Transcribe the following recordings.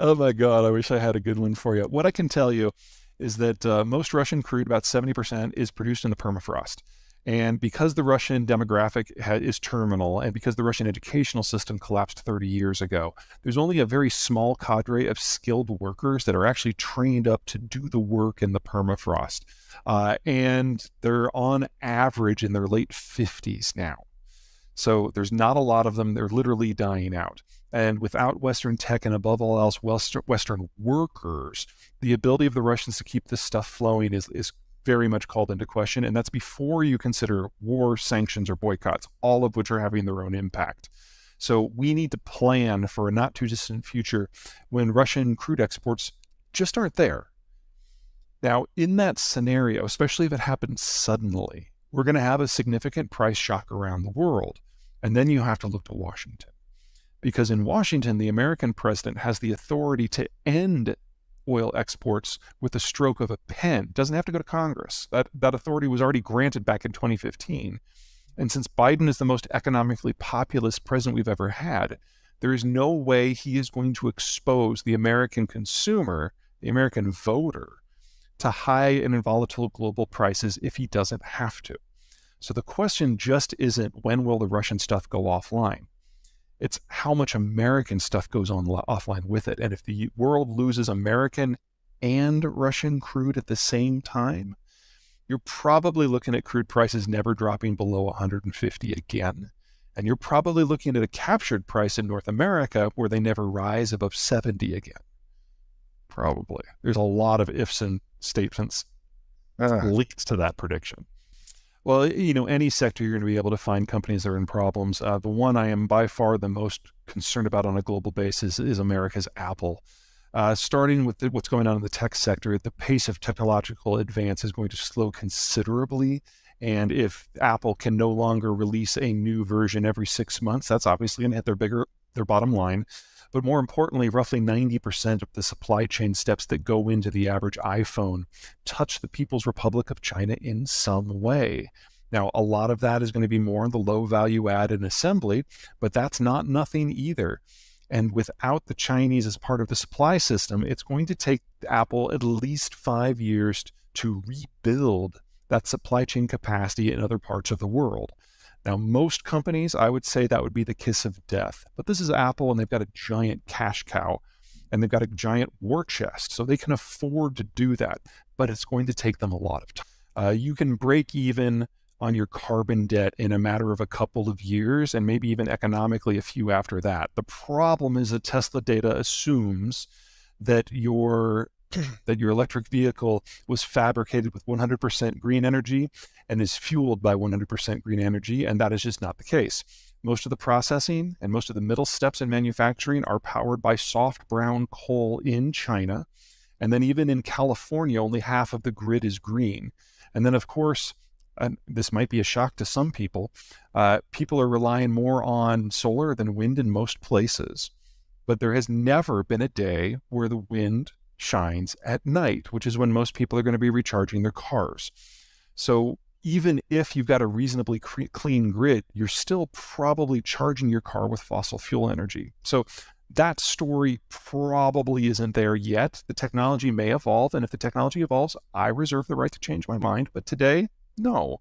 Oh my God, I wish I had a good one for you. What I can tell you is that most Russian crude, about 70%, is produced in the permafrost. And because the Russian demographic is terminal, and because the Russian educational system collapsed 30 years ago, there's only a very small cadre of skilled workers that are actually trained up to do the work in the permafrost. And they're on average in their late 50s now. So there's not a lot of them. They're literally dying out. And without Western tech and above all else, Western workers, the ability of the Russians to keep this stuff flowing is very much called into question. And that's before you consider war, sanctions, or boycotts, all of which are having their own impact. So we need to plan for a not too distant future when Russian crude exports just aren't there. Now, in that scenario, especially if it happens suddenly, we're going to have a significant price shock around the world. And then you have to look to Washington. Because in Washington, the American president has the authority to end oil exports with the stroke of a pen. It doesn't have to go to Congress. That authority was already granted back in 2015. And since Biden is the most economically populist president we've ever had, there is no way he is going to expose the American consumer, the American voter, to high and volatile global prices if he doesn't have to. So the question just isn't when will the Russian stuff go offline? It's how much American stuff goes on offline with it. And if the world loses American and Russian crude at the same time, you're probably looking at crude prices never dropping below 150 again. And you're probably looking at a captured price in North America where they never rise above 70 again. Probably. There's a lot of ifs and statements linked to that prediction. Well, any sector you're going to be able to find companies that are in problems. The one I am by far the most concerned about on a global basis is America's Apple. Starting with what's going on in the tech sector, the pace of technological advance is going to slow considerably. And if Apple can no longer release a new version every 6 months, that's obviously going to hit their bottom line. But more importantly, roughly 90% of the supply chain steps that go into the average iPhone touch the People's Republic of China in some way. Now, a lot of that is going to be more on the low value add and assembly, but that's not nothing either. And without the Chinese as part of the supply system, it's going to take Apple at least 5 years to rebuild that supply chain capacity in other parts of the world. Now, most companies, I would say that would be the kiss of death. But this is Apple, and they've got a giant cash cow, and they've got a giant war chest, so they can afford to do that. But it's going to take them a lot of time. You can break even on your carbon debt in a matter of a couple of years, and maybe even economically a few after that. The problem is that Tesla data assumes that your electric vehicle was fabricated with 100% green energy and is fueled by 100% green energy, and that is just not the case. Most of the processing and most of the middle steps in manufacturing are powered by soft brown coal in China, and then even in California, only half of the grid is green. And then, of course, and this might be a shock to some people, people are relying more on solar than wind in most places. But there has never been a day where the wind shines at night, which is when most people are going to be recharging their cars. So even if you've got a reasonably clean grid, you're still probably charging your car with fossil fuel energy. So that story probably isn't there yet. The technology may evolve, and if the technology evolves, I reserve the right to change my mind. But today, no.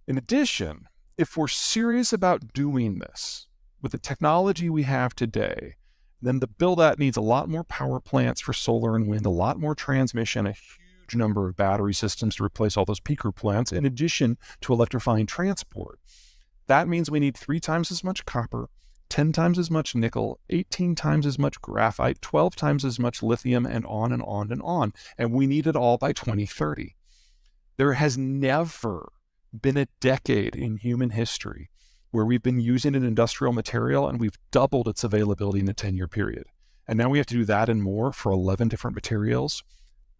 In addition, if we're serious about doing this with the technology we have today, then the build-out needs a lot more power plants for solar and wind, a lot more transmission, a huge number of battery systems to replace all those peaker plants, in addition to electrifying transport. That means we need 3 times as much copper, 10 times as much nickel, 18 times as much graphite, 12 times as much lithium, and on and on and on. And we need it all by 2030. There has never been a decade in human history where we've been using an industrial material and we've doubled its availability in a 10-year period. And now we have to do that and more for 11 different materials?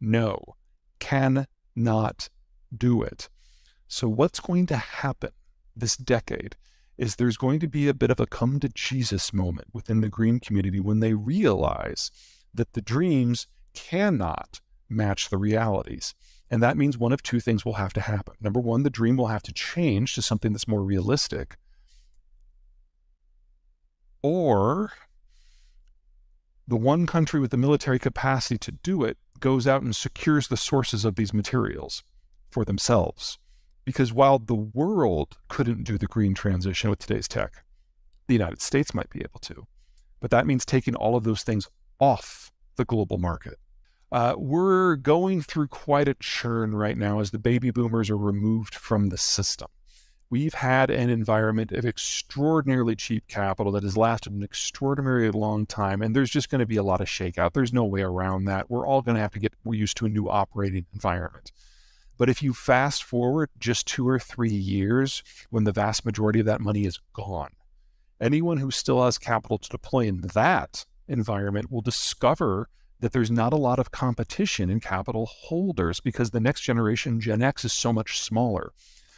No, cannot do it. So what's going to happen this decade is there's going to be a bit of a come to Jesus moment within the green community when they realize that the dreams cannot match the realities. And that means one of two things will have to happen. Number one, the dream will have to change to something that's more realistic. Or The one country with the military capacity to do it goes out and secures the sources of these materials for themselves. Because while the world couldn't do the green transition with today's tech, the United States might be able to. But that means taking all of those things off the global market. We're going through quite a churn right now as the baby boomers are removed from the system. We've had an environment of extraordinarily cheap capital that has lasted an extraordinarily long time, and there's just going to be a lot of shakeout. There's no way around that. We're all going to have to get used to a new operating environment. But if you fast forward just 2 or 3 years, when the vast majority of that money is gone, anyone who still has capital to deploy in that environment will discover that there's not a lot of competition in capital holders because the next generation, Gen X, is so much smaller.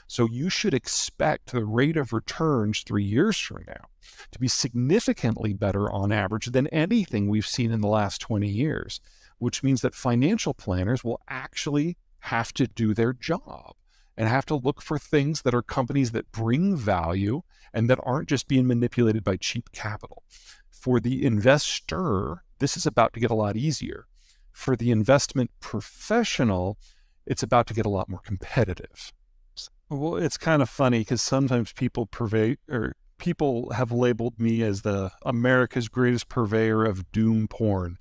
So you should expect the rate of returns 3 years from now to be significantly better on average than anything we've seen in the last 20 years, which means that financial planners will actually have to do their job and have to look for things that are companies that bring value and that aren't just being manipulated by cheap capital. For the investor, this is about to get a lot easier. For the investment professional, it's about to get a lot more competitive. Well, it's kind of funny because sometimes people have labeled me as the America's greatest purveyor of doom porn.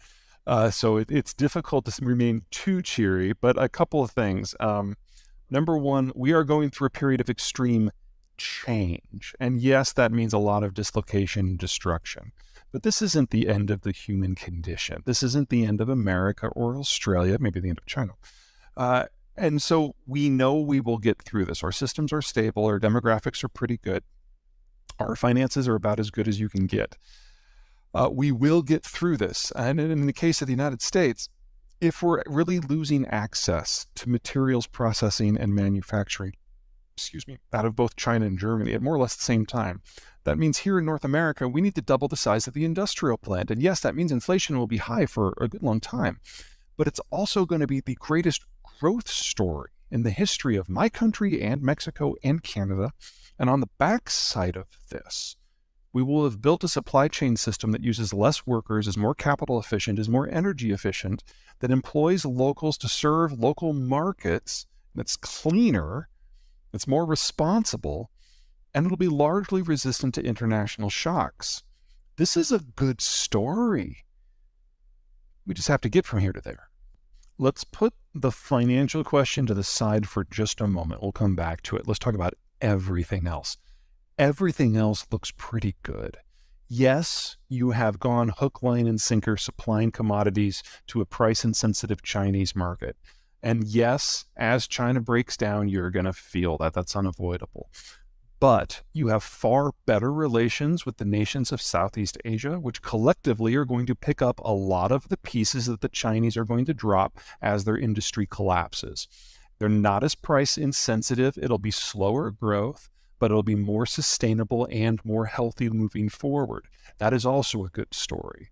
So it's difficult to remain too cheery, but a couple of things. Number one, we are going through a period of extreme change. And yes, that means a lot of dislocation and destruction. But this isn't the end of the human condition. This isn't the end of America or Australia, maybe the end of China. And so we know we will get through this. Our systems are stable. Our demographics are pretty good. Our finances are about as good as you can get. We will get through this. And in the case of the United States, if we're really losing access to materials processing and manufacturing, out of both China and Germany at more or less the same time, that means here in North America, we need to double the size of the industrial plant. And yes, that means inflation will be high for a good long time. But it's also going to be the greatest growth story in the history of my country and Mexico and Canada. And on the backside of this, we will have built a supply chain system that uses less workers, is more capital efficient, is more energy efficient, that employs locals to serve local markets, that's cleaner, that's more responsible, and it'll be largely resistant to international shocks. This is a good story. We just have to get from here to there. Let's put the financial question to the side for just a moment. We'll come back to it. Let's talk about everything else. Everything else looks pretty good. Yes, you have gone hook, line, and sinker supplying commodities to a price-insensitive Chinese market. And yes, as China breaks down, you're going to feel that. That's unavoidable. But you have far better relations with the nations of Southeast Asia, which collectively are going to pick up a lot of the pieces that the Chinese are going to drop as their industry collapses. They're not as price insensitive. It'll be slower growth, but it'll be more sustainable and more healthy moving forward. That is also a good story.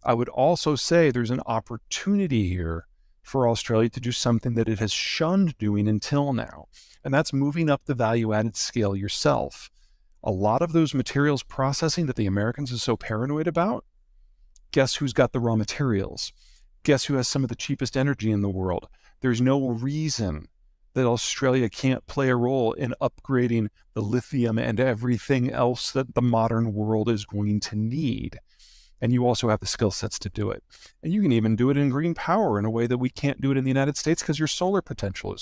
I would also say there's an opportunity here for Australia to do something that it has shunned doing until now, and that's moving up the value-added scale yourself. A lot of those materials processing that the Americans are so paranoid about, guess who's got the raw materials? Guess who has some of the cheapest energy in the world? There's no reason that Australia can't play a role in upgrading the lithium and everything else that the modern world is going to need. And you also have the skill sets to do it. And you can even do it in green power in a way that we can't do it in the United States because your solar potential is